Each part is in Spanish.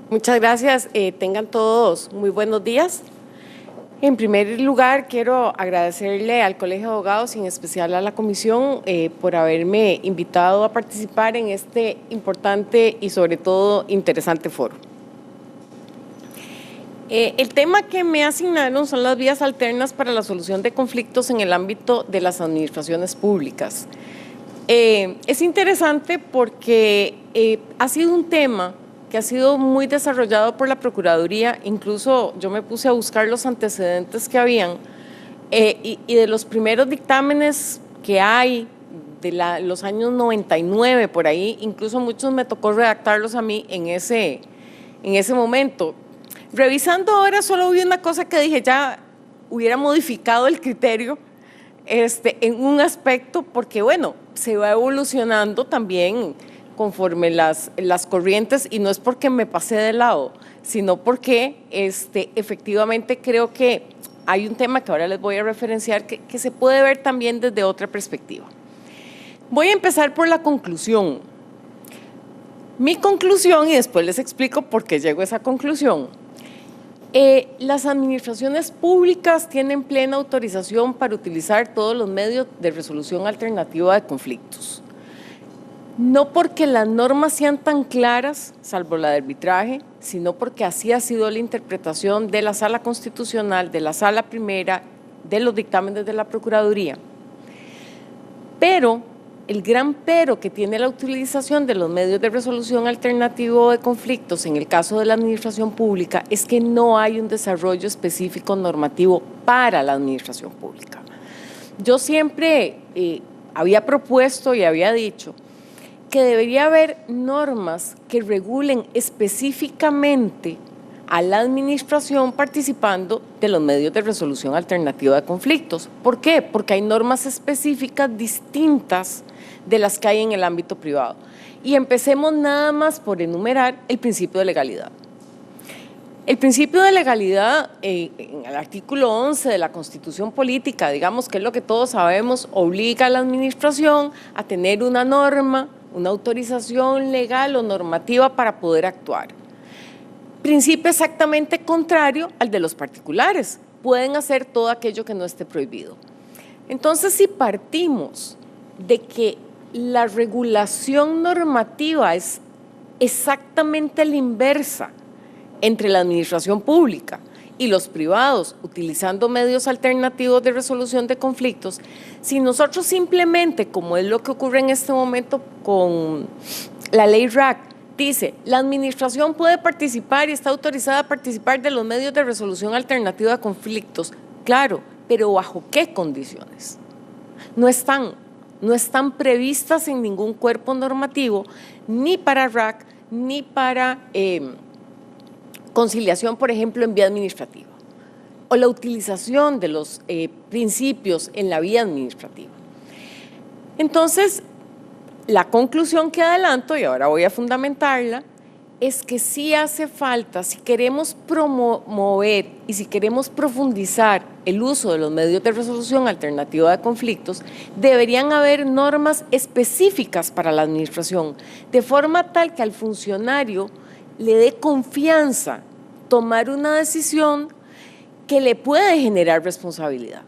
Muchas gracias. Tengan todos muy buenos días. En primer lugar, quiero agradecerle al Colegio de Abogados y en especial a la Comisión por haberme invitado a participar en este importante y sobre todo interesante foro. El tema que me asignaron son las vías alternas para la solución de conflictos en el ámbito de las administraciones públicas. Es interesante porque ha sido un tema que ha sido muy desarrollado por la Procuraduría. Incluso yo me puse a buscar los antecedentes que habían y de los primeros dictámenes que hay de los años 99 por ahí, incluso muchos me tocó redactarlos a mí en ese momento. Revisando ahora solo vi una cosa que dije, ya hubiera modificado el criterio en un aspecto porque bueno, se va evolucionando también conforme las corrientes y no es porque me pasé de lado, sino porque efectivamente creo que hay un tema que ahora les voy a referenciar que se puede ver también desde otra perspectiva. Voy a empezar por la conclusión. Mi conclusión, y después les explico por qué llego a esa conclusión. Las administraciones públicas tienen plena autorización para utilizar todos los medios de resolución alternativa de conflictos. No porque las normas sean tan claras, salvo la de arbitraje, sino porque así ha sido la interpretación de la Sala Constitucional, de la Sala Primera, de los dictámenes de la Procuraduría. Pero el gran pero que tiene la utilización de los medios de resolución alternativo de conflictos en el caso de la administración pública es que no hay un desarrollo específico normativo para la administración pública. Yo siempre había propuesto y había dicho que debería haber normas que regulen específicamente a la administración participando de los medios de resolución alternativa de conflictos. ¿Por qué? Porque hay normas específicas distintas de las que hay en el ámbito privado. Y empecemos nada más por enumerar el principio de legalidad. El principio de legalidad, en el artículo 11 de la Constitución Política, digamos que es lo que todos sabemos, obliga a la administración a tener una norma, una autorización legal o normativa para poder actuar. Principio exactamente contrario al de los particulares. Pueden hacer todo aquello que no esté prohibido. Entonces, si partimos de que la regulación normativa es exactamente la inversa entre la administración pública y los privados, utilizando medios alternativos de resolución de conflictos, si nosotros simplemente, como es lo que ocurre en este momento con la ley RAC, dice, la administración puede participar y está autorizada a participar de los medios de resolución alternativa de conflictos, claro, pero ¿bajo qué condiciones? No están previstas en ningún cuerpo normativo, ni para RAC, ni para conciliación, por ejemplo, en vía administrativa, o la utilización de los principios en la vía administrativa. Entonces, la conclusión que adelanto, y ahora voy a fundamentarla, es que sí hace falta, si queremos promover y si queremos profundizar el uso de los medios de resolución alternativa de conflictos, deberían haber normas específicas para la administración, de forma tal que al funcionario le dé confianza tomar una decisión que le puede generar responsabilidad.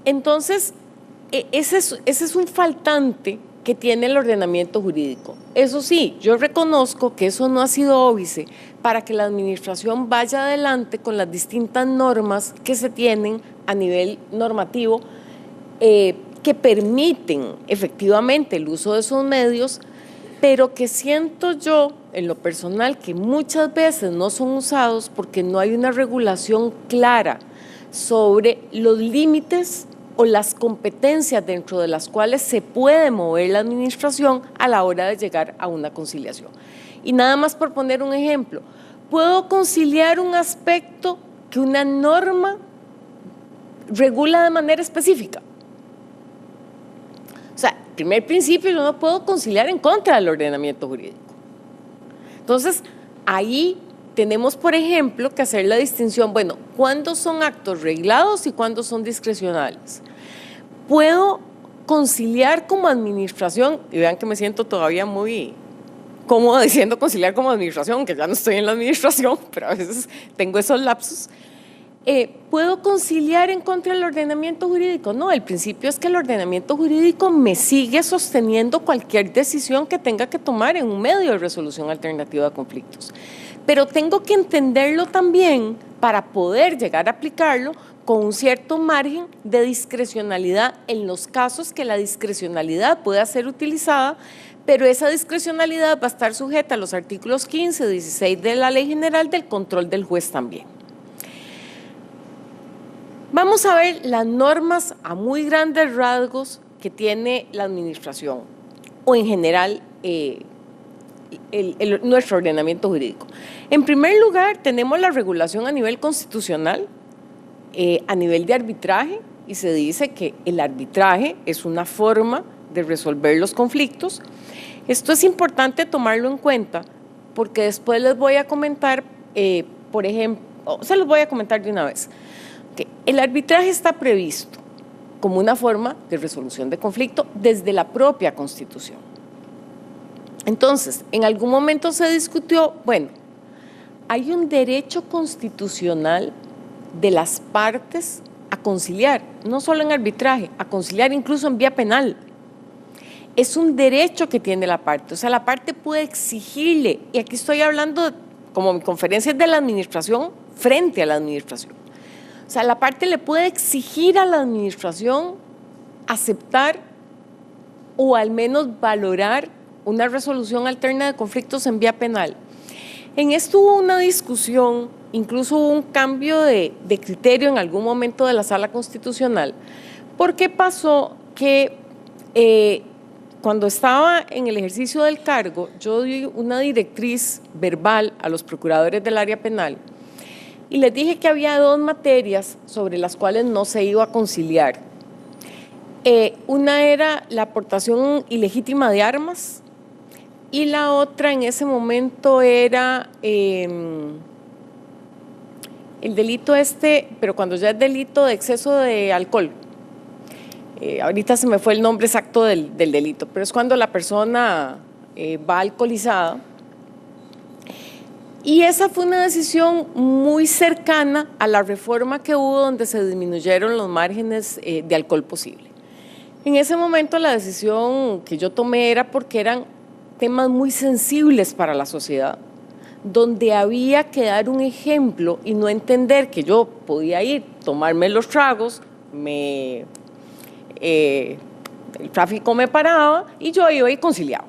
Entonces, ese es un faltante que tiene el ordenamiento jurídico. Eso sí, yo reconozco que eso no ha sido óbice para que la administración vaya adelante con las distintas normas que se tienen a nivel normativo que permiten efectivamente el uso de esos medios, pero que siento yo, en lo personal, que muchas veces no son usados porque no hay una regulación clara sobre los límites o las competencias dentro de las cuales se puede mover la administración a la hora de llegar a una conciliación. Y nada más por poner un ejemplo, puedo conciliar un aspecto que una norma regula de manera específica. O sea, primer principio, yo no puedo conciliar en contra del ordenamiento jurídico. Entonces, ahí tenemos, por ejemplo, que hacer la distinción, bueno, ¿cuándo son actos reglados y cuándo son discrecionales? Puedo conciliar como administración, y vean que me siento todavía muy cómoda diciendo conciliar como administración, que ya no estoy en la administración, pero a veces tengo esos lapsus. ¿Puedo conciliar en contra del ordenamiento jurídico? No, el principio es que el ordenamiento jurídico me sigue sosteniendo cualquier decisión que tenga que tomar en un medio de resolución alternativa de conflictos. Pero tengo que entenderlo también para poder llegar a aplicarlo con un cierto margen de discrecionalidad en los casos que la discrecionalidad pueda ser utilizada, pero esa discrecionalidad va a estar sujeta a los artículos 15 y 16 de la Ley General del control del juez también. Vamos a ver las normas a muy grandes rasgos que tiene la administración o en general nuestro ordenamiento jurídico. En primer lugar, tenemos la regulación a nivel constitucional, a nivel de arbitraje, y se dice que el arbitraje es una forma de resolver los conflictos. Esto es importante tomarlo en cuenta porque después les voy a comentar, por ejemplo, se los voy a comentar de una vez. El arbitraje está previsto como una forma de resolución de conflicto desde la propia Constitución. Entonces, en algún momento se discutió, bueno, hay un derecho constitucional de las partes a conciliar, no solo en arbitraje, a conciliar incluso en vía penal. Es un derecho que tiene la parte, o sea, la parte puede exigirle, y aquí estoy hablando como mi conferencia es de la administración frente a la administración. O sea, la parte le puede exigir a la administración aceptar o al menos valorar una resolución alterna de conflictos en vía penal. En esto hubo una discusión, incluso hubo un cambio de criterio en algún momento de la Sala Constitucional, porque pasó que cuando estaba en el ejercicio del cargo, yo di una directriz verbal a los procuradores del área penal y les dije que había dos materias sobre las cuales no se iba a conciliar. Una era la aportación ilegítima de armas y la otra en ese momento era el delito pero cuando ya es delito de exceso de alcohol. Ahorita se me fue el nombre exacto del delito, pero es cuando la persona va alcoholizada. Y esa fue una decisión muy cercana a la reforma que hubo donde se disminuyeron los márgenes de alcohol posible. En ese momento la decisión que yo tomé era porque eran temas muy sensibles para la sociedad, donde había que dar un ejemplo y no entender que yo podía ir, tomarme los tragos, el tráfico me paraba y yo iba y conciliaba.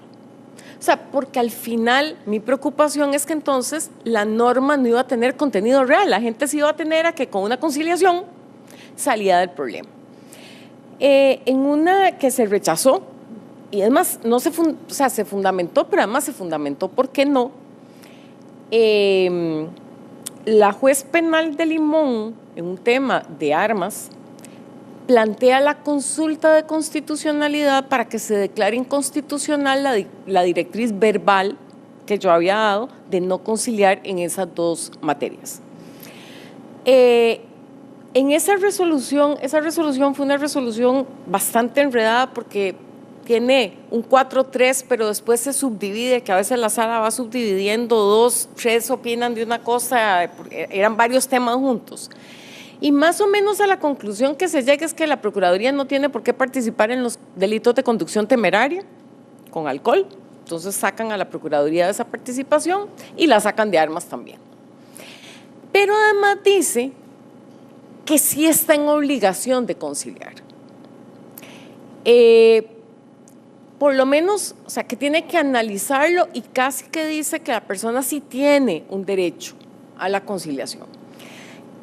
O sea, porque al final mi preocupación es que entonces la norma no iba a tener contenido real, la gente se iba a tener a que con una conciliación salía del problema. En una que se rechazó, y además no se fundamentó, pero además se fundamentó porque no, la juez penal de Limón, en un tema de armas, plantea la consulta de constitucionalidad para que se declare inconstitucional la directriz verbal que yo había dado de no conciliar en esas dos materias. En esa resolución fue una resolución bastante enredada porque tiene un 4-3, pero después se subdivide, que a veces la sala va subdividiendo, 2, 3 opinan de una cosa, eran varios temas juntos. Y más o menos a la conclusión que se llega es que la Procuraduría no tiene por qué participar en los delitos de conducción temeraria con alcohol, entonces sacan a la Procuraduría de esa participación y la sacan de armas también. Pero además dice que sí está en obligación de conciliar. Por lo menos, o sea, que tiene que analizarlo y casi que dice que la persona sí tiene un derecho a la conciliación.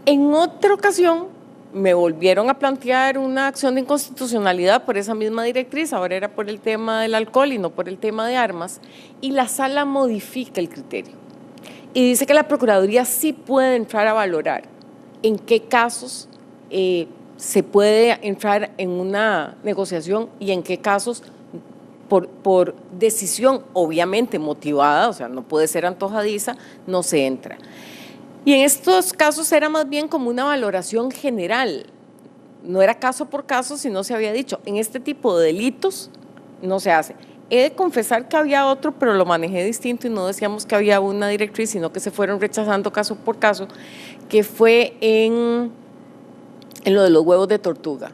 En otra ocasión me volvieron a plantear una acción de inconstitucionalidad por esa misma directriz, ahora era por el tema del alcohol y no por el tema de armas, y la sala modifica el criterio y dice que la Procuraduría sí puede entrar a valorar en qué casos se puede entrar en una negociación y en qué casos por decisión obviamente motivada, o sea, no puede ser antojadiza, no se entra. Y en estos casos era más bien como una valoración general, no era caso por caso, sino se había dicho, en este tipo de delitos no se hace. he de confesar que había otro, pero lo manejé distinto y no decíamos que había una directriz, sino que se fueron rechazando caso por caso, que fue en lo de los huevos de tortuga.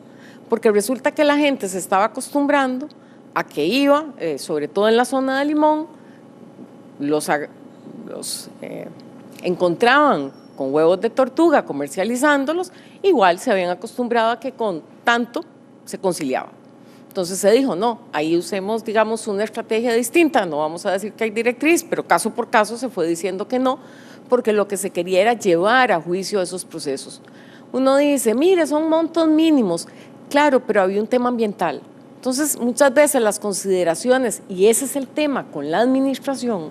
Porque resulta que la gente se estaba acostumbrando a que iba, sobre todo en la zona de Limón, los encontraban con huevos de tortuga comercializándolos, igual se habían acostumbrado a que con tanto se conciliaba. Entonces se dijo, no, ahí usemos, digamos, una estrategia distinta, no vamos a decir que hay directriz, pero caso por caso se fue diciendo que no, porque lo que se quería era llevar a juicio esos procesos. Uno dice, mire, son montos mínimos, claro, pero había un tema ambiental. Entonces, muchas veces las consideraciones, y ese es el tema con la administración,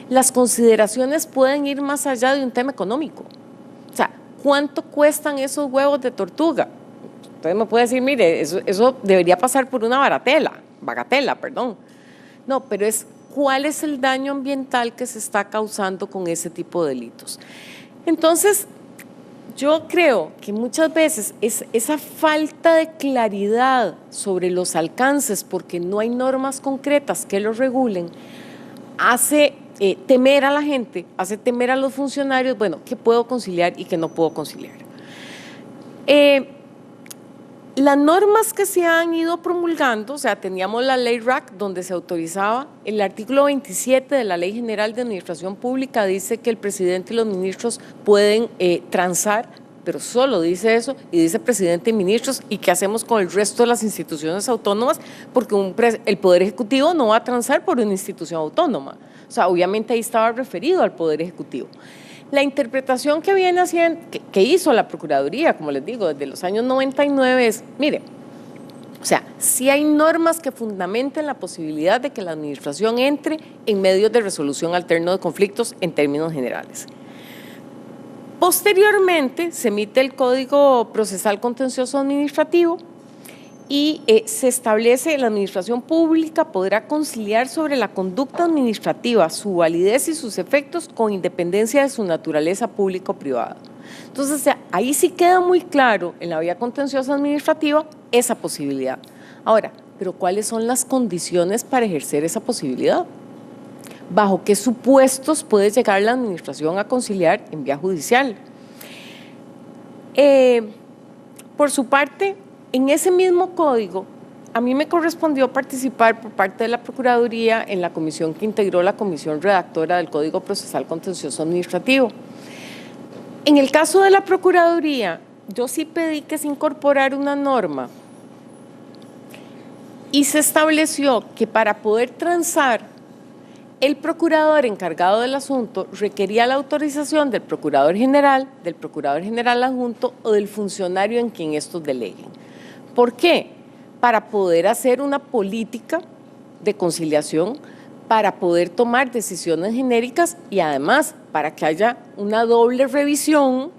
las consideraciones pueden ir más allá de un tema económico. O sea, ¿cuánto cuestan esos huevos de tortuga? Entonces me puede decir, mire, eso debería pasar por una bagatela, perdón. No, pero es cuál es el daño ambiental que se está causando con ese tipo de delitos. Entonces, yo creo que muchas veces esa falta de claridad sobre los alcances, porque no hay normas concretas que los regulen, hace temer a la gente, hace temer a los funcionarios, bueno, qué puedo conciliar y qué no puedo conciliar. Las normas que se han ido promulgando, o sea, teníamos la ley RAC donde se autorizaba, el artículo 27 de la Ley General de Administración Pública dice que el presidente y los ministros pueden transar, pero solo dice eso, y dice presidente y ministros, ¿y qué hacemos con el resto de las instituciones autónomas? Porque el Poder Ejecutivo no va a transar por una institución autónoma, o sea, obviamente ahí estaba referido al Poder Ejecutivo. La interpretación que viene haciendo, que hizo la Procuraduría, como les digo, desde los años 99 es, mire, o sea, sí hay normas que fundamenten la posibilidad de que la administración entre en medios de resolución alterno de conflictos en términos generales. Posteriormente se emite el Código Procesal Contencioso Administrativo y se establece que la administración pública podrá conciliar sobre la conducta administrativa, su validez y sus efectos con independencia de su naturaleza pública o privada. Entonces, ahí sí queda muy claro en la vía contenciosa administrativa esa posibilidad. Ahora, ¿pero cuáles son las condiciones para ejercer esa posibilidad? ¿Bajo qué supuestos puede llegar la administración a conciliar en vía judicial? Por su parte, en ese mismo código, a mí me correspondió participar por parte de la Procuraduría en la comisión que integró la comisión redactora del Código Procesal Contencioso Administrativo. En el caso de la Procuraduría, yo sí pedí que se incorporara una norma y se estableció que para poder transar, el procurador encargado del asunto requería la autorización del procurador general adjunto o del funcionario en quien estos deleguen. ¿Por qué? Para poder hacer una política de conciliación, para poder tomar decisiones genéricas y además para que haya una doble revisión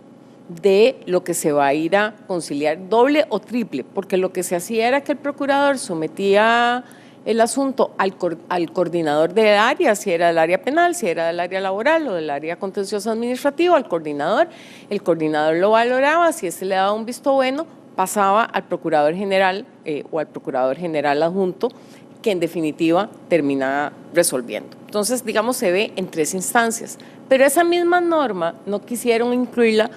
de lo que se va a ir a conciliar, doble o triple, porque lo que se hacía era que el procurador sometía el asunto al coordinador de área, si era del área penal, si era del área laboral o del área contenciosa administrativa, al coordinador, el coordinador lo valoraba, si ese le daba un visto bueno, pasaba al procurador general o al procurador general adjunto, que en definitiva termina resolviendo. Entonces, digamos, se ve en 3 instancias, pero esa misma norma no quisieron incluirla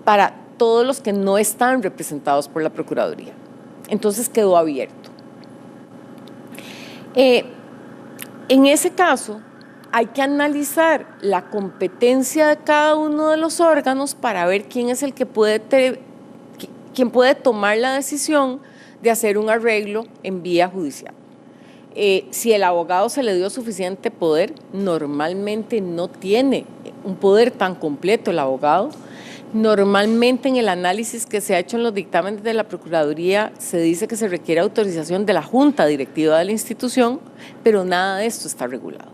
para todos los que no están representados por la Procuraduría. Entonces quedó abierto. En ese caso, hay que analizar la competencia de cada uno de los órganos para ver quién es el que quién puede tomar la decisión de hacer un arreglo en vía judicial. Si el abogado se le dio suficiente poder, normalmente no tiene un poder tan completo el abogado. Normalmente en el análisis que se ha hecho en los dictámenes de la Procuraduría se dice que se requiere autorización de la Junta Directiva de la institución, pero nada de esto está regulado.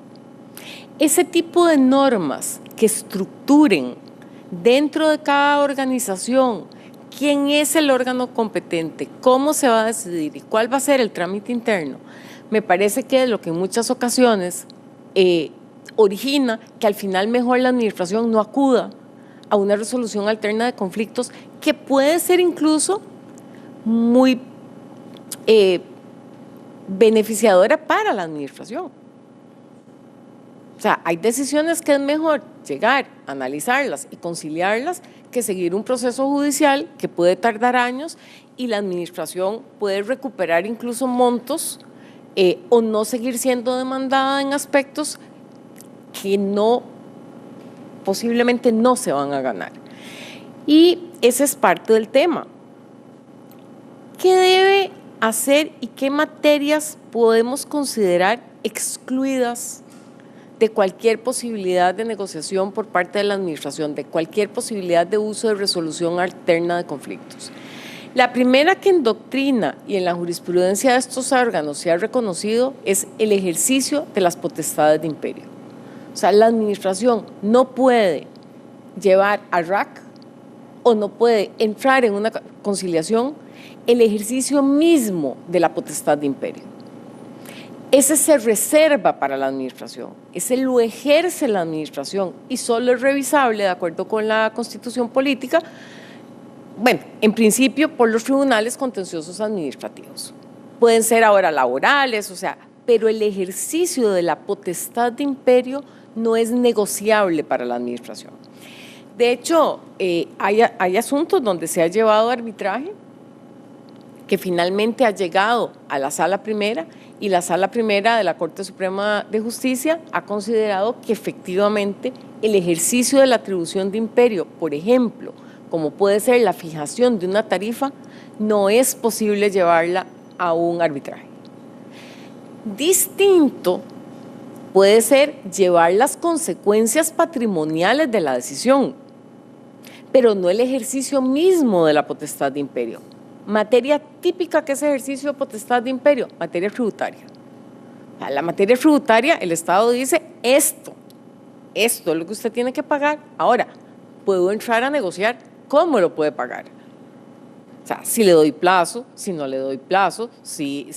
Ese tipo de normas que estructuren dentro de cada organización quién es el órgano competente, cómo se va a decidir y cuál va a ser el trámite interno, me parece que es lo que en muchas ocasiones origina que al final mejor la administración no acuda a una resolución alterna de conflictos que puede ser incluso muy beneficiadora para la administración. O sea, hay decisiones que es mejor llegar, analizarlas y conciliarlas que seguir un proceso judicial que puede tardar años y la administración puede recuperar incluso montos o no seguir siendo demandada en aspectos que posiblemente no se van a ganar. Y ese es parte del tema. ¿Qué debe hacer y qué materias podemos considerar excluidas de cualquier posibilidad de negociación por parte de la administración, de cualquier posibilidad de uso de resolución alterna de conflictos? La primera que en doctrina y en la jurisprudencia de estos órganos se ha reconocido es el ejercicio de las potestades de imperio. O sea, la administración no puede llevar a RAC o no puede entrar en una conciliación el ejercicio mismo de la potestad de imperio. Ese se reserva para la administración, ese lo ejerce la administración y solo es revisable de acuerdo con la Constitución política, bueno, en principio por los tribunales contenciosos administrativos. Pueden ser ahora laborales, o sea, pero el ejercicio de la potestad de imperio no es negociable para la administración. De hecho, hay asuntos donde se ha llevado arbitraje que finalmente ha llegado a la Sala Primera y la Sala Primera de la Corte Suprema de Justicia ha considerado que efectivamente el ejercicio de la atribución de imperio, por ejemplo, como puede ser la fijación de una tarifa, no es posible llevarla a un arbitraje. Distinto puede ser llevar las consecuencias patrimoniales de la decisión, pero no el ejercicio mismo de la potestad de imperio. Materia típica que es ejercicio de potestad de imperio, materia tributaria. La materia tributaria, el Estado dice esto es lo que usted tiene que pagar. Ahora, puedo entrar a negociar cómo lo puede pagar. O sea, si le doy plazo, si no le doy plazo, si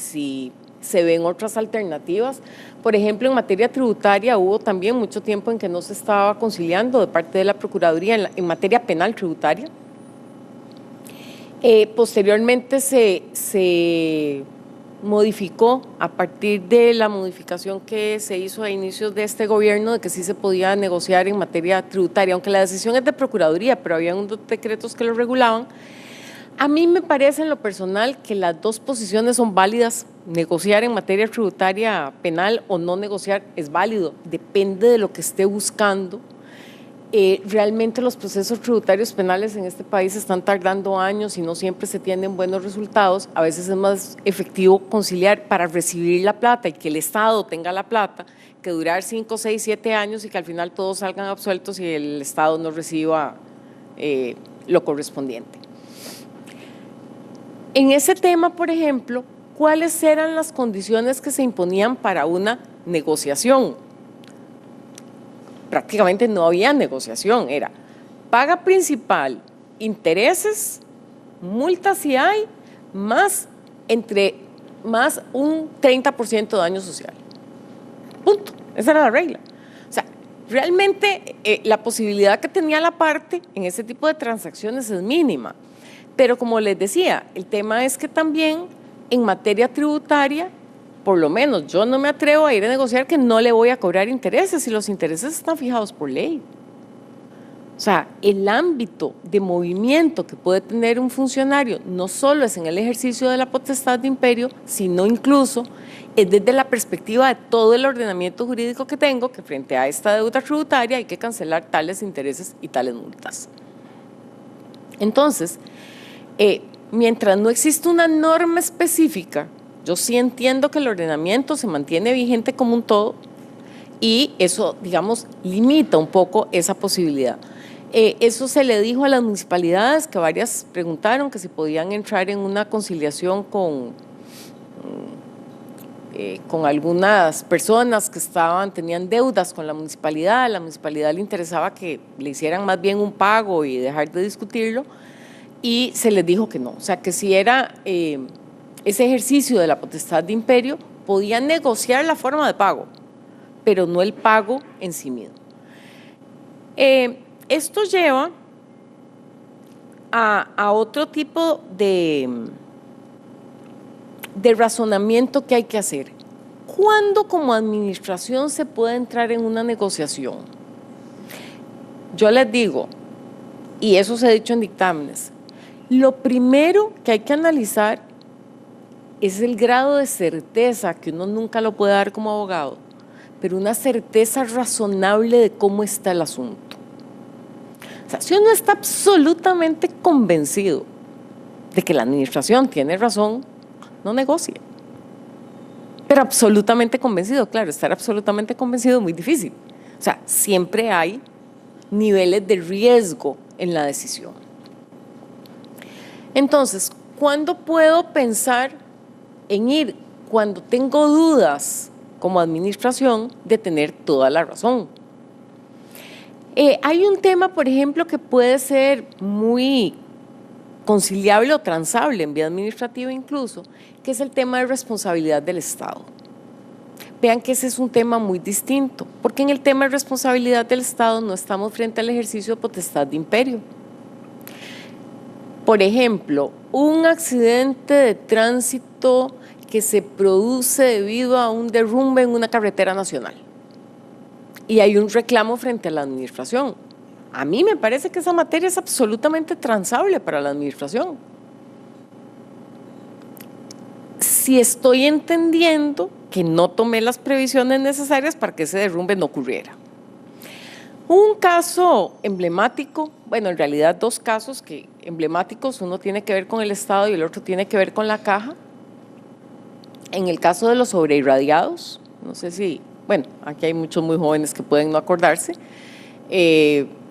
se ven otras alternativas. Por ejemplo, en materia tributaria hubo también mucho tiempo en que no se estaba conciliando de parte de la Procuraduría en materia penal tributaria. Posteriormente se modificó a partir de la modificación que se hizo a inicios de este gobierno de que sí se podía negociar en materia tributaria, aunque la decisión es de Procuraduría, pero había unos decretos que lo regulaban. A mí me parece en lo personal que las dos posiciones son válidas. Negociar en materia tributaria penal o no negociar es válido, depende de lo que esté buscando. Realmente los procesos tributarios penales en este país están tardando años y no siempre se tienen buenos resultados. A veces es más efectivo conciliar para recibir la plata y que el Estado tenga la plata que durar 5, 6, 7 años y que al final todos salgan absueltos y el Estado no reciba lo correspondiente. En ese tema, por ejemplo, ¿cuáles eran las condiciones que se imponían para una negociación? Prácticamente no había negociación, era paga principal, intereses, multas si hay, más un 30% de daño social. Punto, esa era la regla. O sea, realmente la posibilidad que tenía la parte en ese tipo de transacciones es mínima. Pero como les decía, el tema es que también en materia tributaria, por lo menos yo no me atrevo a ir a negociar que no le voy a cobrar intereses y los intereses están fijados por ley. O sea, el ámbito de movimiento que puede tener un funcionario no solo es en el ejercicio de la potestad de imperio, sino incluso es desde la perspectiva de todo el ordenamiento jurídico que tengo, que frente a esta deuda tributaria hay que cancelar tales intereses y tales multas. Entonces, mientras no existe una norma específica, yo sí entiendo que el ordenamiento se mantiene vigente como un todo y eso, digamos, limita un poco esa posibilidad. Eso se le dijo a las municipalidades, que varias preguntaron que si podían entrar en una conciliación con algunas personas que tenían deudas con la municipalidad. A la municipalidad le interesaba que le hicieran más bien un pago y dejar de discutirlo, y se les dijo que no. O sea, que si era ese ejercicio de la potestad de imperio, podían negociar la forma de pago, pero no el pago en sí mismo. Esto lleva a otro tipo de de razonamiento que hay que hacer. ¿Cuándo como administración se puede entrar en una negociación? Yo les digo, y eso se ha dicho en dictámenes, lo primero que hay que analizar es el grado de certeza, que uno nunca lo puede dar como abogado, pero una certeza razonable de cómo está el asunto. O sea, si uno está absolutamente convencido de que la administración tiene razón, no negocie. Pero absolutamente convencido, claro, estar absolutamente convencido es muy difícil. O sea, siempre hay niveles de riesgo en la decisión. Entonces, ¿cuándo puedo pensar en ir? Cuando tengo dudas como administración de tener toda la razón. Hay un tema, por ejemplo, que puede ser muy conciliable o transable en vía administrativa incluso, que es el tema de responsabilidad del Estado. Vean que ese es un tema muy distinto, porque en el tema de responsabilidad del Estado no estamos frente al ejercicio de potestad de imperio. Por ejemplo, un accidente de tránsito que se produce debido a un derrumbe en una carretera nacional y hay un reclamo frente a la administración. A mí me parece que esa materia es absolutamente transable para la administración. Si estoy entendiendo que no tomé las previsiones necesarias para que ese derrumbe no ocurriera. Un caso emblemático, bueno, en realidad dos casos que emblemáticos, uno tiene que ver con el Estado y el otro tiene que ver con la Caja. En el caso de los sobreirradiados, no sé si, bueno, aquí hay muchos muy jóvenes que pueden no acordarse,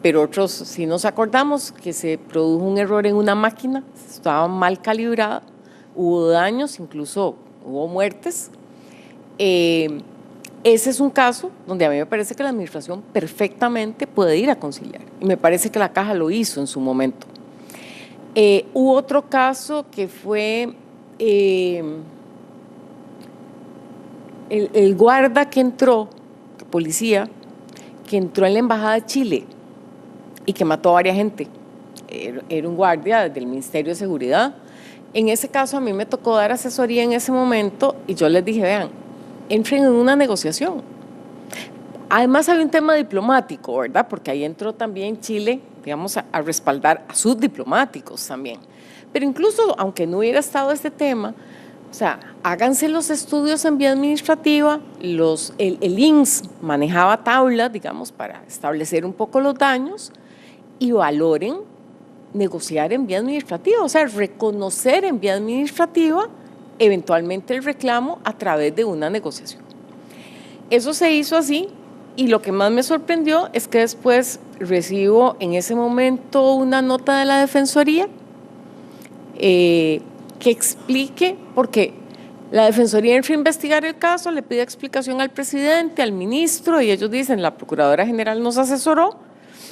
pero otros sí nos acordamos que se produjo un error en una máquina, estaba mal calibrada, hubo daños, incluso hubo muertes. Ese es un caso donde a mí me parece que la administración perfectamente puede ir a conciliar y me parece que la Caja lo hizo en su momento. Hubo otro caso que fue el guarda que entró, policía, que entró en la Embajada de Chile y que mató a varias gente. Era un guardia del Ministerio de Seguridad. En ese caso a mí me tocó dar asesoría en ese momento y yo les dije, vean, entren en una negociación. Además había un tema diplomático, ¿verdad? Porque ahí entró también Chile, digamos, a respaldar a sus diplomáticos también. Pero incluso, aunque no hubiera estado este tema, o sea, háganse los estudios en vía administrativa, el INS manejaba tablas, digamos, para establecer un poco los daños y valoren negociar en vía administrativa, o sea, reconocer en vía administrativa eventualmente el reclamo a través de una negociación. Eso se hizo así y lo que más me sorprendió es que después recibo en ese momento una nota de la Defensoría que explique, porque la Defensoría entra a investigar el caso, le pide explicación al presidente, al ministro, y ellos dicen, la Procuradora General nos asesoró,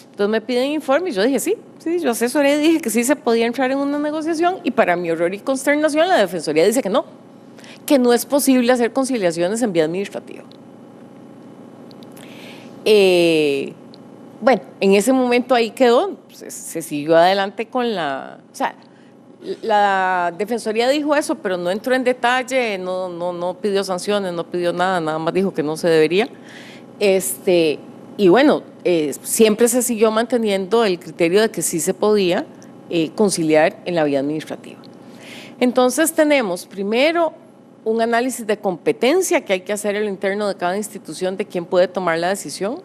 entonces me piden informe, y yo dije, sí, yo asesoré, dije que sí se podía entrar en una negociación, y para mi horror y consternación, la Defensoría dice que no es posible hacer conciliaciones en vía administrativa. Bueno, en ese momento ahí quedó, se siguió adelante con la... O sea, la Defensoría dijo eso, pero no entró en detalle, no pidió sanciones, no pidió nada, nada más dijo que no se debería. Y bueno, siempre se siguió manteniendo el criterio de que sí se podía conciliar en la vía administrativa. Entonces tenemos primero un análisis de competencia que hay que hacer en lo interno de cada institución de quién puede tomar la decisión.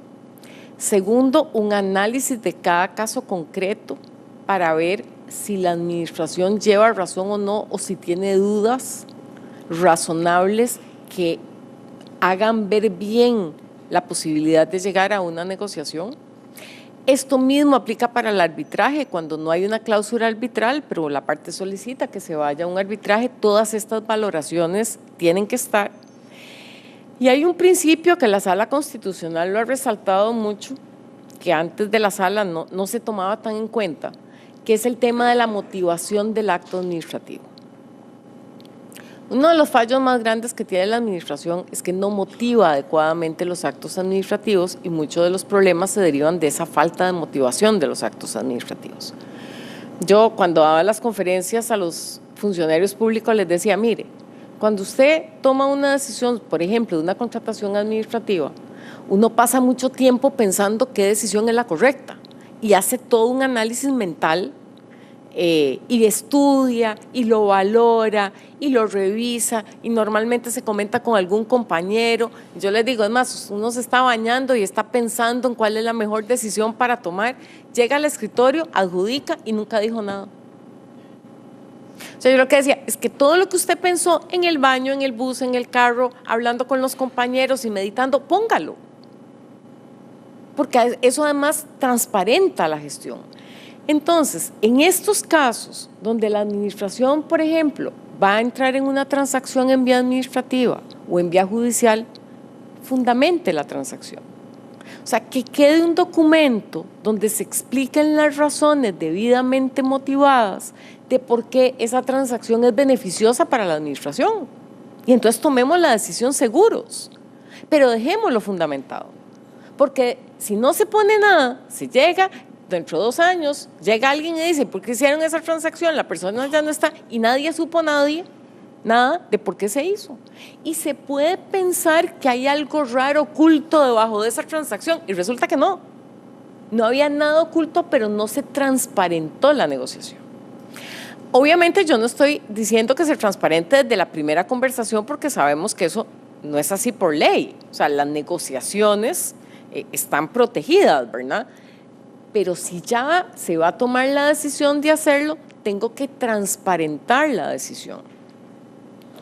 Segundo, un análisis de cada caso concreto para ver si la administración lleva razón o no, o si tiene dudas razonables que hagan ver bien la posibilidad de llegar a una negociación. Esto mismo aplica para el arbitraje, cuando no hay una cláusula arbitral, pero la parte solicita que se vaya a un arbitraje, todas estas valoraciones tienen que estar. Y hay un principio que la Sala Constitucional lo ha resaltado mucho, que antes de la Sala no se tomaba tan en cuenta, que es el tema de la motivación del acto administrativo. Uno de los fallos más grandes que tiene la administración es que no motiva adecuadamente los actos administrativos y muchos de los problemas se derivan de esa falta de motivación de los actos administrativos. Yo cuando daba las conferencias a los funcionarios públicos les decía, mire, Cuando usted toma una decisión, por ejemplo, de una contratación administrativa, uno pasa mucho tiempo pensando qué decisión es la correcta y hace todo un análisis mental y estudia y lo valora y lo revisa y normalmente se comenta con algún compañero. Yo les digo, es más, uno se está bañando y está pensando en cuál es la mejor decisión para tomar, llega al escritorio, adjudica y nunca dijo nada. O sea, yo lo que decía es que todo lo que usted pensó en el baño, en el bus, en el carro, hablando con los compañeros y meditando, póngalo. Porque eso además transparenta la gestión. Entonces, en estos casos donde la administración, por ejemplo, va a entrar en una transacción en vía administrativa o en vía judicial, fundamente la transacción. O sea, que quede un documento donde se expliquen las razones debidamente motivadas de por qué esa transacción es beneficiosa para la administración. Y entonces tomemos la decisión seguros, pero dejémoslo fundamentado. Porque si no se pone nada, se llega, dentro de 2 años, llega alguien y dice, ¿por qué hicieron esa transacción? La persona ya no está y nadie supo nada de por qué se hizo. Y se puede pensar que hay algo raro oculto debajo de esa transacción y resulta que no. No había nada oculto, pero no se transparentó la negociación. Obviamente yo no estoy diciendo que se transparente desde la primera conversación porque sabemos que eso no es así por ley. O sea, las negociaciones están protegidas, ¿verdad? Pero si ya se va a tomar la decisión de hacerlo, tengo que transparentar la decisión.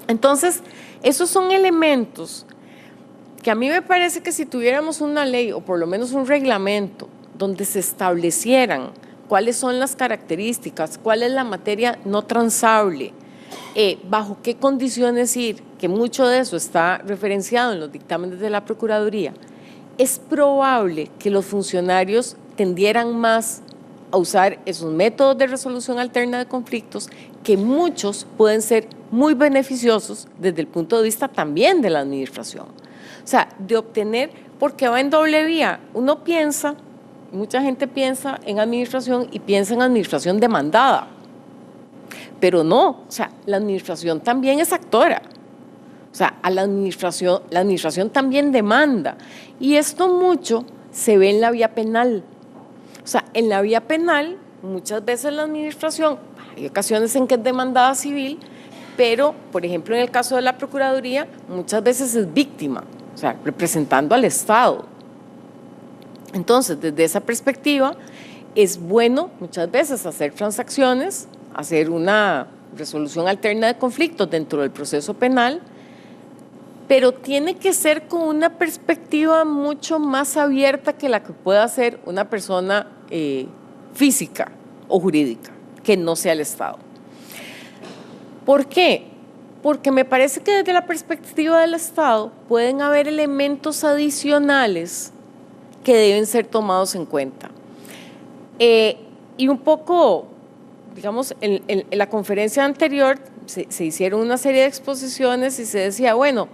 Entonces, esos son elementos que a mí me parece que si tuviéramos una ley o por lo menos un reglamento donde se establecieran cuáles son las características, cuál es la materia no transable, bajo qué condiciones ir, que mucho de eso está referenciado en los dictámenes de la Procuraduría, es probable que los funcionarios tendieran más a usar esos métodos de resolución alterna de conflictos que muchos pueden ser muy beneficiosos desde el punto de vista también de la administración. O sea, de obtener, porque va en doble vía. Uno piensa, mucha gente piensa en administración y piensa en administración demandada, pero no, o sea, la administración también es actora. O sea, a la administración también demanda. Y esto mucho se ve en la vía penal. O sea, en la vía penal, muchas veces la administración, hay ocasiones en que es demandada civil, pero, por ejemplo, en el caso de la Procuraduría, muchas veces es víctima, o sea, representando al Estado. Entonces, desde esa perspectiva, es bueno muchas veces hacer transacciones, hacer una resolución alterna de conflictos dentro del proceso penal, pero tiene que ser con una perspectiva mucho más abierta que la que pueda hacer una persona física o jurídica, que no sea el Estado. ¿Por qué? Porque me parece que desde la perspectiva del Estado pueden haber elementos adicionales que deben ser tomados en cuenta. Y un poco, digamos, en la conferencia anterior se hicieron una serie de exposiciones y se decía, bueno,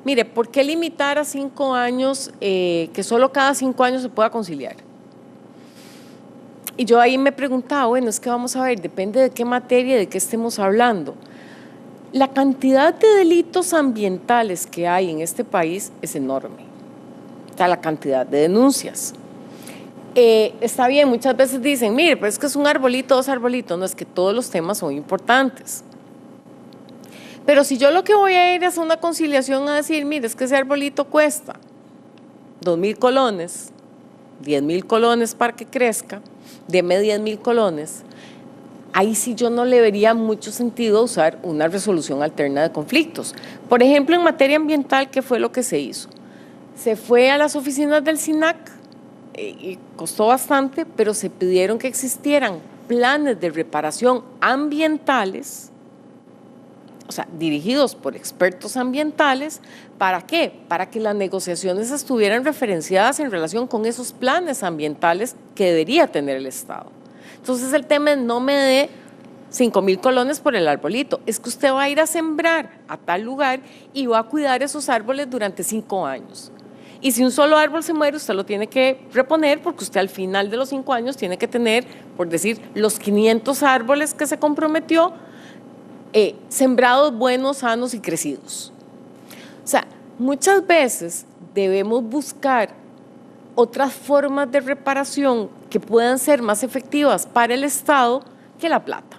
mire, ¿por qué limitar a 5 años, que solo cada 5 años se pueda conciliar? Y yo ahí me preguntaba, bueno, es que vamos a ver, depende de qué materia, de qué estemos hablando. La cantidad de delitos ambientales que hay en este país es enorme. O sea, la cantidad de denuncias. Está bien, muchas veces dicen, mire, pero es que es un arbolito, 2 arbolitos. No, es que todos los temas son importantes. Pero si yo lo que voy a ir es a una conciliación a decir, mire, es que ese arbolito cuesta 2,000 colones, 10,000 colones para que crezca, deme 10,000 colones, ahí sí yo no le vería mucho sentido usar una resolución alterna de conflictos. Por ejemplo, en materia ambiental, ¿qué fue lo que se hizo? Se fue a las oficinas del SINAC, y costó bastante, pero se pidieron que existieran planes de reparación ambientales, o sea, dirigidos por expertos ambientales. ¿Para qué? Para que las negociaciones estuvieran referenciadas en relación con esos planes ambientales que debería tener el Estado. Entonces el tema es no me dé 5,000 colones por el arbolito, es que usted va a ir a sembrar a tal lugar y va a cuidar esos árboles durante 5 años. Y si un solo árbol se muere, usted lo tiene que reponer porque usted al final de los 5 años tiene que tener, por decir, los 500 árboles que se comprometió sembrados buenos, sanos y crecidos. O sea, muchas veces debemos buscar otras formas de reparación que puedan ser más efectivas para el Estado que la plata.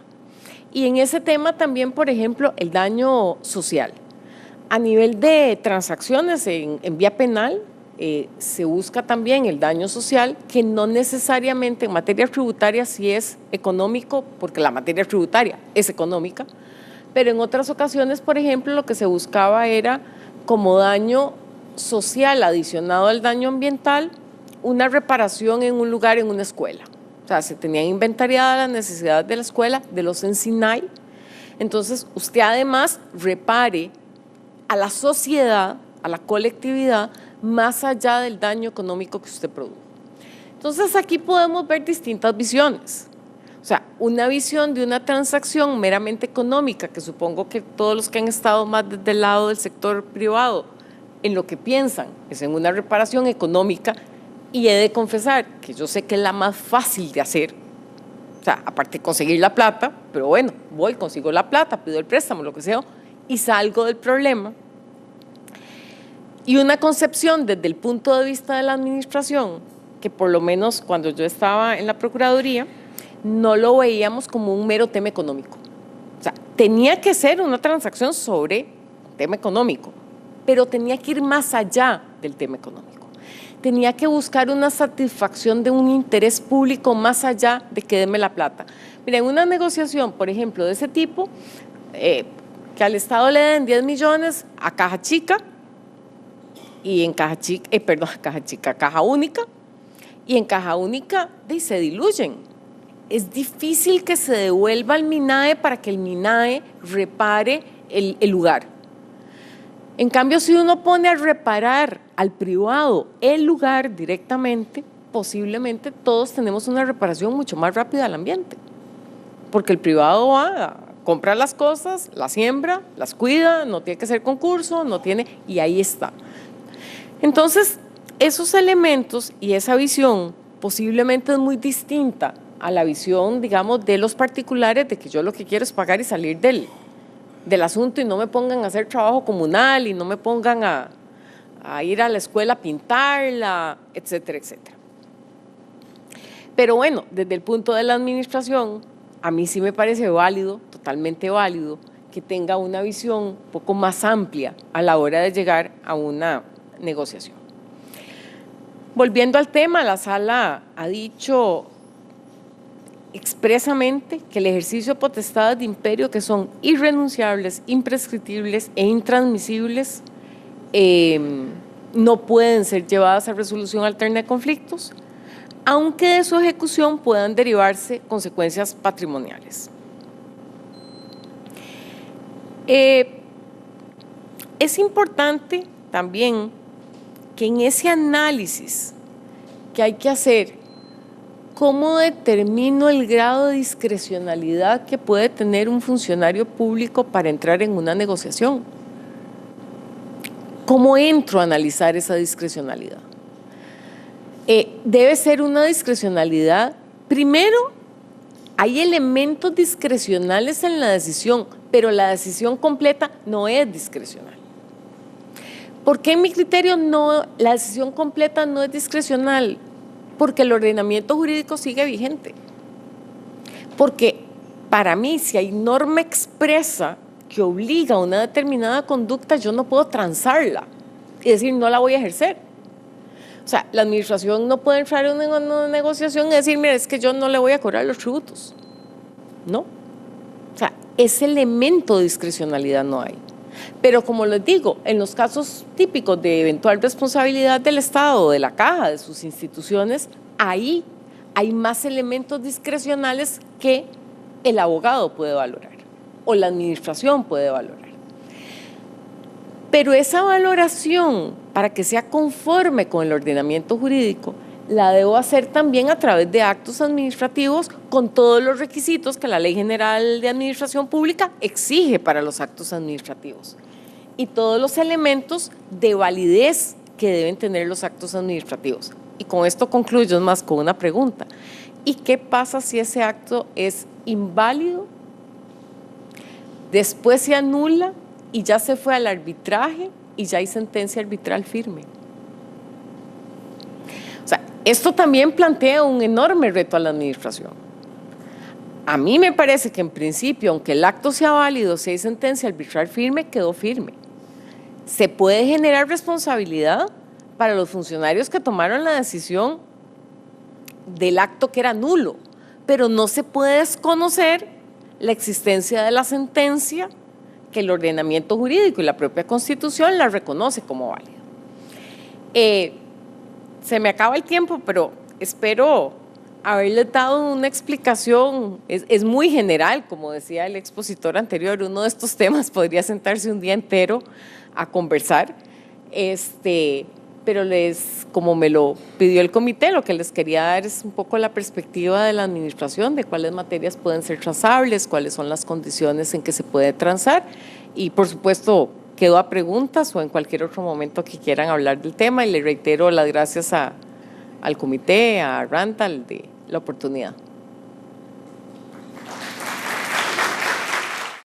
Y en ese tema también, por ejemplo, el daño social. A nivel de transacciones en vía penal, se busca también el daño social, que no necesariamente en materia tributaria sí es económico, porque la materia tributaria es económica, pero en otras ocasiones, por ejemplo, lo que se buscaba era como daño social adicionado al daño ambiental, una reparación en un lugar, en una escuela. O sea, se tenían inventariadas las necesidades de la escuela, de los ENSINAE. Entonces, usted además repare a la sociedad, a la colectividad, más allá del daño económico que usted produjo. Entonces, aquí podemos ver distintas visiones. O sea, una visión de una transacción meramente económica, que supongo que todos los que han estado más desde el lado del sector privado, en lo que piensan es en una reparación económica, y he de confesar que yo sé que es la más fácil de hacer, o sea, aparte de conseguir la plata, pero bueno, voy, consigo la plata, pido el préstamo, lo que sea, y salgo del problema. Y una concepción desde el punto de vista de la administración, que por lo menos cuando yo estaba en la Procuraduría, no lo veíamos como un mero tema económico. O sea, tenía que ser una transacción sobre un tema económico, pero tenía que ir más allá del tema económico. Tenía que buscar una satisfacción de un interés público más allá de que deme la plata. Miren, una negociación, por ejemplo, de ese tipo, que al Estado le den 10 millones a Caja Chica, y en Caja Chica, Caja Única, y en Caja Única se diluyen. Es difícil que se devuelva al MINAE para que el MINAE repare el lugar. En cambio, si uno pone a reparar al privado el lugar directamente, posiblemente todos tenemos una reparación mucho más rápida al ambiente, porque el privado va, compra las cosas, las siembra, las cuida, no tiene que hacer concurso, no tiene, y ahí está. Entonces, esos elementos y esa visión posiblemente es muy distinta a la visión, digamos, de los particulares, de que yo lo que quiero es pagar y salir del asunto y no me pongan a hacer trabajo comunal y no me pongan a ir a la escuela a pintarla, etcétera, etcétera. Pero bueno, desde el punto de la administración, a mí sí me parece válido, totalmente válido, que tenga una visión un poco más amplia a la hora de llegar a una negociación. Volviendo al tema, la sala ha dicho expresamente que el ejercicio de potestades de imperio que son irrenunciables, imprescriptibles e intransmisibles no pueden ser llevadas a resolución alterna de conflictos, aunque de su ejecución puedan derivarse consecuencias patrimoniales. Es importante también que en ese análisis que hay que hacer, ¿cómo determino el grado de discrecionalidad que puede tener un funcionario público para entrar en una negociación? ¿Cómo entro a analizar esa discrecionalidad? Debe ser una discrecionalidad. Primero, hay elementos discrecionales en la decisión, pero la decisión completa no es discrecional. ¿Por qué en mi criterio la decisión completa no es discrecional? Porque el ordenamiento jurídico sigue vigente. Porque para mí, si hay norma expresa que obliga a una determinada conducta, yo no puedo transarla y decir no la voy a ejercer. O sea, la administración no puede entrar en una negociación y decir, mira, es que yo no le voy a cobrar los tributos. No. O sea, ese elemento de discrecionalidad no hay. Pero como les digo, en los casos típicos de eventual responsabilidad del Estado, de la Caja, de sus instituciones, ahí hay más elementos discrecionales que el abogado puede valorar o la administración puede valorar. Pero esa valoración, para que sea conforme con el ordenamiento jurídico, la debo hacer también a través de actos administrativos con todos los requisitos que la Ley General de Administración Pública exige para los actos administrativos y todos los elementos de validez que deben tener los actos administrativos. Y con esto concluyo más con una pregunta. ¿Y qué pasa si ese acto es inválido después se anula y ya se fue al arbitraje y ya hay sentencia arbitral firme. O sea, esto también plantea un enorme reto a la administración. A mí me parece que en principio, aunque el acto sea válido, si hay sentencia arbitral firme, quedó firme. Se puede generar responsabilidad para los funcionarios que tomaron la decisión del acto que era nulo, pero no se puede desconocer la existencia de la sentencia que el ordenamiento jurídico y la propia Constitución la reconoce como válida. Se me acaba el tiempo, pero espero haberles dado una explicación. Es muy general, como decía el expositor anterior, uno de estos temas podría sentarse un día entero a conversar, pero como me lo pidió el comité, lo que les quería dar es un poco la perspectiva de la administración, de cuáles materias pueden ser transables, cuáles son las condiciones en que se puede transar, y por supuesto quedo a preguntas o en cualquier otro momento que quieran hablar del tema, y le reitero las gracias al comité, a Rantal, de la oportunidad.